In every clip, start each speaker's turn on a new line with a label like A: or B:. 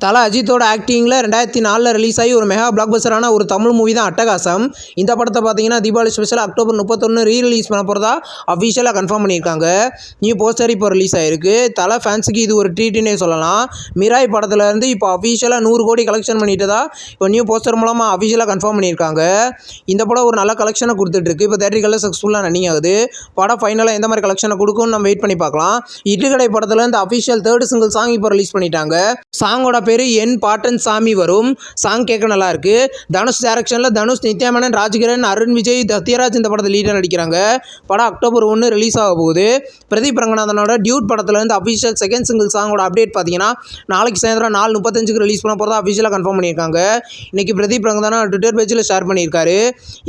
A: தல அஜித்தோட ஆக்டிங்கில் 2004 ரிலீஸ் ஆகி ஒரு மெகா பிளாக் பஸ்டரான ஒரு தமிழ் மூவி தான் அட்டகாசம். இந்த படத்தை பார்த்தீங்கன்னா தீபாவளி ஸ்பெஷல் அக்டோபர் 31 ரீரிலீஸ் பண்ண போகிறதா அஃபிஷியலாக கன்ஃபார்ம் பண்ணியிருக்காங்க. நியூ போஸ்டர் இப்போ ரிலீஸ் ஆகிருக்கு. தலை ஃபேன்ஸுக்கு இது ஒரு ட்ரீட்டுன்னே சொல்லலாம். மிராய் படத்துலேருந்து இப்போ அஃபிஷியலாக 100 கோடி கலெக்ஷன் பண்ணிட்டதா இப்போ நியூ போஸ்டர் மூலமாக அஃபிஷியலாக கன்ஃபார்ம் பண்ணியிருக்காங்க. இந்த படம் ஒரு நல்ல கலெக்ஷனை கொடுத்துட்ருக்கு. இப்போ தேட்டரிகளில் சக்ஸஸ்ஃபுல்லாக ரன்னிங் ஆகுது. படம் ஃபைனலாக எந்த மாதிரி கலெக்ஷனை கொடுக்கும்னு நம்ம வெயிட் பண்ணி பார்க்கலாம். இட்டுக்கடை படத்துலேருந்து அஃபிஷியல் 3rd சிங்கிள் சாங் இப்போ ரிலீஸ் பண்ணிட்டாங்க. சாங்கோட பேர் என் பாட்டன் சாமி வரும். சாங் கேட்க நல்லா இருக்கு. தனுஷ் டைரக்ஷனில் தனுஷ், நித்யா மேனன், ராஜ்கிரண், அருண் விஜய், சத்யராஜ் இந்த படத்தில் லீடாக நடிக்கிறாங்க. படம் அக்டோபர் 1 ரிலீஸ் ஆக போகுது. பிரதீப் ரங்கநாதனோட டியூட் படத்துலேருந்து அஃபிஷியல் 2nd சிங்கிள் சாங்கோட அப்டேட் பார்த்தீங்கன்னா நாளைக்கு சாயந்தரம் 4:35 ரிலீஸ் பண்ண போகிறதா அஃபிஷியலாக கன்ஃபார்ம் பண்ணியிருக்காங்க. இன்றைக்கி பிரதீப் ரங்கநாதன் ட்விட்டர் பேஜில் ஷேர் பண்ணியிருக்காரு.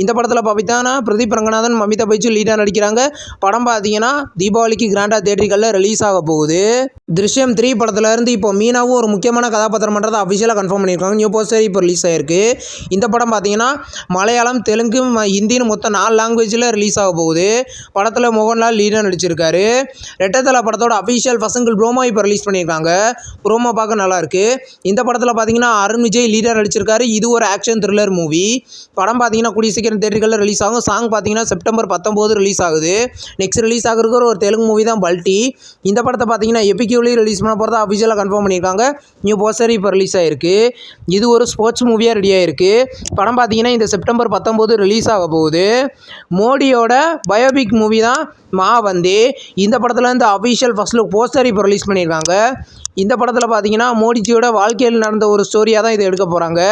A: இந்த படத்தில் பார்த்தீங்கன்னா பிரதீப் ரங்கநாதன், மமிதா பைஜு லீடாக நடிக்கிறாங்க. படம் பார்த்தீங்கன்னா தீபாவளிக்கு கிராண்டாக தேட்டரிகளில் ரிலீஸ் ஆக போகுது. திருஷ்யம் 3 படத்துலேருந்து இப்போ மீனாவும் ஒரு முக்கியமான கதாபாத்திரம் பண்ணுறதை அஃபிஷியலாக கன்ஃபார்ம் பண்ணியிருக்காங்க. நியூ போஸ்டர் இப்போ ரிலீஸ் ஆகிருக்கு. இந்த படம் பார்த்தீங்கன்னா மலையாளம், தெலுங்கு, ஹிந்தின்னு மொத்தம் 4 லாங்குவேஜில் ரிலீஸ் ஆக போகுது. படத்தில் மோகன்லால் லீடாக நடிச்சிருக்காரு. ரெட்டத்தலை படத்தோட அஃபிஷியல் ஃபர்ஸ்ட் சிங்கிள் ப்ரோமோ இப்போ ரிலீஸ் பண்ணியிருக்காங்க. ப்ரோமோ பார்க்க நல்லாயிருக்கு. இந்த படத்தில் பார்த்தீங்கன்னா அருண் விஜய் லீடாக நடிச்சிருக்காரு. இது ஒரு ஆக்ஷன் த்ரில்லர் மூவி. படம் பார்த்தீங்கன்னா கூடிய சீக்கிரம் தேட்டரிகளில் ரிலீஸ் ஆகும். சாங் பார்த்தீங்கன்னா செப்டம்பர் 19 ரிலீஸ் ஆகுது. நெக்ஸ்ட் ரிலீஸ் ஆகிருக்கிற ஒரு தெலுங்கு மூவி தான் பல்டி. இந்த படத்தை பார்த்தீங்கன்னா எபிக்யூலி ரிலீஸ் பண்ண போகிறதா அஃபிஷியலாக கன்ஃபார்ம் பண்ணியிருக்காங்க. நியூ போஸ்டர் இப்போ ரிலீஸ் ஆகிருக்கு. இது ஒரு ஸ்போர்ட்ஸ் மூவியாக ரெடி ஆகிருக்கு. படம் பார்த்தீங்கன்னா இந்த செப்டம்பர் 19 ரிலீஸ் ஆக போகுது. மோடியோட பயோபிக் மூவி தான் மா வந்தே. இந்த படத்தில் வந்து அஃபிஷியல் ஃபர்ஸ்ட் லுக் போஸ்டர் இப்போ ரிலீஸ் பண்ணியிருக்காங்க. இந்த படத்தில் பார்த்தீங்கன்னா மோடிஜியோட வாழ்க்கையில் நடந்த ஒரு ஸ்டோரியாக தான் இதை எடுக்க போகிறாங்க.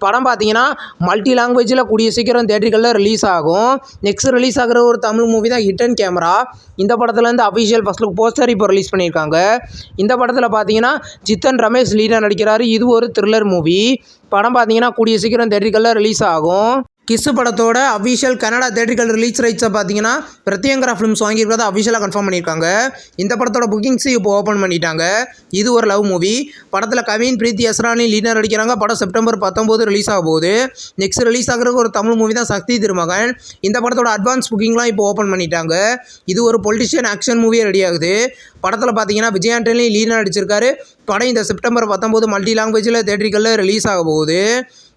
A: படம் பார்த்தீங்கன்னா மல்டி லாங்குவேஜில் கூடிய சீக்கிரம் தேட்டரிகளில் ரிலீஸ் ஆகும். நெக்ஸ்ட் ரிலீஸ் ஆகிற ஒரு தமிழ் மூவி தான் ஹிடன் கேமரா. இந்த படத்துலேருந்து அஃபிஷியல் ஃபர்ஸ்ட் லுக் போஸ்டர் இப்போ ரிலீஸ் பண்ணியிருக்காங்க. இந்த படத்தில் பார்த்தீங்கன்னா ஜித்தன் ரமேஷ் லீடாக நடிக்கிறாரு. இது ஒரு த்ரில்லர் மூவி. படம் பார்த்தீங்கன்னா கூடிய சீக்கிரம் தேட்டரிகளில் ரிலீஸ் ஆகும். கிஸ் படத்தோட அஃபிஷியல் கனடா தேட்டரிக்கல் ரிலீஸ் ரைட்ஸை பார்த்தீங்கன்னா பிரத்யங்கரா ஃபிலிம்ஸ் வாங்கியிருக்கிறத அஃபிஷியலாக கன்ஃபார்ம் பண்ணியிருக்காங்க. இந்த படத்தோட புக்கிங்ஸ் இப்போ ஓப்பன் பண்ணிட்டாங்க. இது ஒரு லவ் மூவி. படத்தில் கவின், பிரீத்தி அஸ்ரானி லீடர் நடிக்கிறாங்க. படம் செப்டம்பர் 19 ரிலீஸ் ஆக போகுது. நெக்ஸ்ட் ரிலீஸ் ஆகிற ஒரு தமிழ் மூவி தான் சக்தி திருமகன். இந்த படத்தோட அட்வான்ஸ் புக்கிங்லாம் இப்போ ஓப்பன் பண்ணிட்டாங்க. இது ஒரு பொலிட்டிஷியன் ஆக்ஷன் மூவியே ரெடி ஆகுது. படத்தில் பார்த்தீங்கன்னா விஜய் ஆண்டனி லீடர் நடிச்சிருக்காரு. படம் இந்த செப்டம்பர் 19 மல்டி லாங்குவேஜில் தேட்டரிகளில் ரிலீஸ் ஆக போகுது.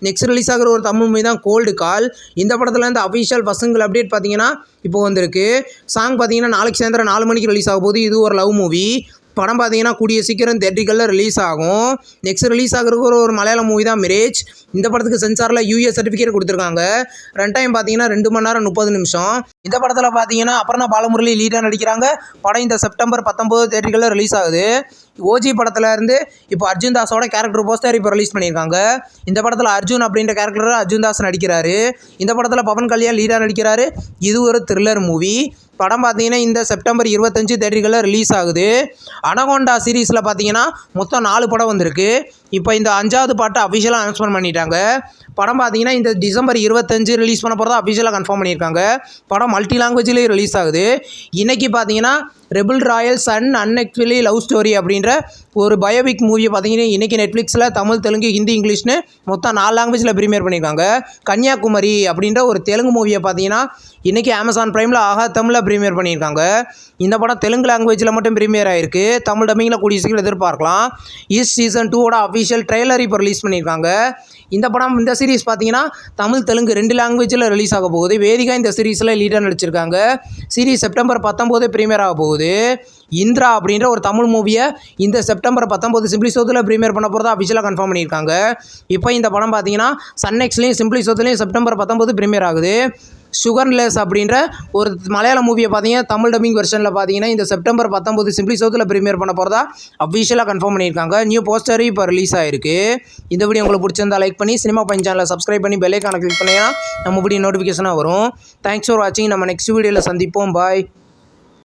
A: நெக்ஸ்ட் ரிலீஸ் ஆகிற ஒரு தமிழ் மூவி தான் கோல்டு கால். இந்த படத்தில் வந்து அஃபிஷியல் ஃபர்ஸ்ட் சிங்கிள் அப்டேட் பார்த்தீங்கன்னா இப்போ வந்திருக்கு. சாங் பார்த்தீங்கன்னா நாளைக்கு சாயந்தரம் 4 மணிக்கு ரிலீஸ் ஆக போகுது. இது ஒரு லவ் மூவி. படம் பார்த்தீங்கன்னா கூடிய சீக்கிரம் தேட்டரிகளில் ரிலீஸ் ஆகும். நெக்ஸ்ட் ரிலீஸ் ஆகிற ஒரு மலையாளம் மூவி தான் மிரேஜ். இந்த படத்துக்கு சென்சாரில் யூஎஸ் சர்டிஃபிகேட் கொடுத்துருக்காங்க. ரன் டைம் பார்த்தீங்கன்னா 2 மணி நேரம் 30 நிமிஷம். இந்த படத்தில் பார்த்தீங்கன்னா அபர்ணா பாலமுரளி லீடாக நடிக்கிறாங்க. படம் இந்த செப்டம்பர் 19 தேட்டரிகளில் ரிலீஸ் ஆகுது. ஓஜி படத்தில் இருந்து இப்போ அர்ஜுன் தாஸோட கேரக்டர் போஸ்டர் இப்போ ரிலீஸ் பண்ணியிருக்காங்க. இந்த படத்தில் அர்ஜுன் அப்படின்ற கேரக்டர் அர்ஜுன் தாஸ் நடிக்கிறாரு. இந்த படத்தில் பவன் கல்யாண் லீடாக நடிக்கிறாரு. இது ஒரு த்ரில்லர் மூவி. படம் பார்த்தீங்கன்னா இந்த செப்டம்பர் 25 தேட்டரிகளில் ரிலீஸ் ஆகுது. அனகோண்டா சீரீஸில் பார்த்தீங்கன்னா மொத்தம் 4 படம் வந்திருக்கு. இப்போ இந்த 5வது பாட்டை அஃபிஷியலாக அனௌன்ஸ்மெண்ட் பண்ணிட்டாங்க. படம் பார்த்தீங்கன்னா இந்த டிசம்பர் 25 ரிலீஸ் பண்ண போகிறதா அஃபிஷியலாக கன்ஃபார்ம் பண்ணியிருக்காங்க. படம் மல்டி லாங்குவேஜ்லேயே ரிலீஸ் ஆகுது. இன்றைக்கி பார்த்தீங்கன்னா rebel royal son unusually love story அப்படின்ற ஒரு பயோபிக் மூவியை பார்த்தீங்கன்னா இன்றைக்கி நெட்ஃப்ளிக்ஸில் தமிழ், தெலுங்கு, ஹிந்தி, இங்கிலீஷ்னு மொத்தம் 4 லாங்குவேஜில் ப்ரீமியர் பண்ணியிருக்காங்க. கன்னியாகுமரி அப்படின்ற ஒரு தெலுங்கு மூவியை பார்த்தீங்கன்னா இன்றைக்கி அமேசான் ப்ரைமில் ஆகா தமிழில் ப்ரீமியர் பண்ணியிருக்காங்க. இந்த படம் தெலுங்கு லாங்குவேஜில் மட்டும் ப்ரீமியர் ஆகிருக்கு. தமிழ் டப்பிங்கில் கூடிய சீக்கிரம் எதிர்பார்க்கலாம். சீசன் 2 அஃபிஷியல் ட்ரெய்லர் இப்போ ரிலீஸ் பண்ணியிருக்காங்க. இந்த படம் இந்த சீரிஸ் பார்த்தீங்கன்னா தமிழ், தெலுங்கு 2 லாங்குவேஜில் ரிலீஸ் ஆக போகுது. வேதிகா இந்த சீரீஸில் லீடாக நடிச்சிருக்காங்க. சீரிஸ் செப்டம்பர் 19 ப்ரீமியர் ஆக போகுது. இந்திரா அப்படின்ற ஒரு தமிழ் மூவியை இந்த செப்டம்பர் 19 சிம்பிளி சோத்தில் ப்ரீமியர் பண்ண போகிறதா அஃபிஷியலாக கன்ஃபார்ம் பண்ணியிருக்காங்க. இப்போ இந்த படம் பார்த்தீங்கன்னா சன்நெக்ஸ்லையும் சிம்பிளி சோத்துலையும் செப்டம்பர் 19 ப்ரீமியர் ஆகுது. சுகர்லெஸ் அப்படின்ற ஒரு மலையாள மூவியை பார்த்தீங்கன்னா தமிழ் டப்பிங் வெர்ஷனில் பார்த்தீங்கன்னா இந்த செப்டம்பர் 19 சிம்பிளி சோத்தில் ப்ரீமியர் பண்ண போகிறதா அஃபிஷியலாக கன்ஃபார்ம் பண்ணியிருக்காங்க. நியூ போஸ்டர் இப்போ ரிலீஸ் ஆகிருக்கு. இந்த வீடியோ உங்களுக்கு பிடிச்சிருந்தா லைக் பண்ணி சினிமா பையன் சேனலை சப்ஸ்கிரைப் பண்ணி பெல் ஐகானை கிளிக் பண்ணிங்கன்னா நம்ம வீடியோ நோட்டிஃபிகேஷனாக வரும். தேங்க்ஸ் ஃபார் வாட்சிங். நம்ம நெக்ஸ்ட் வீடியோவில் சந்திப்போம். பாய்.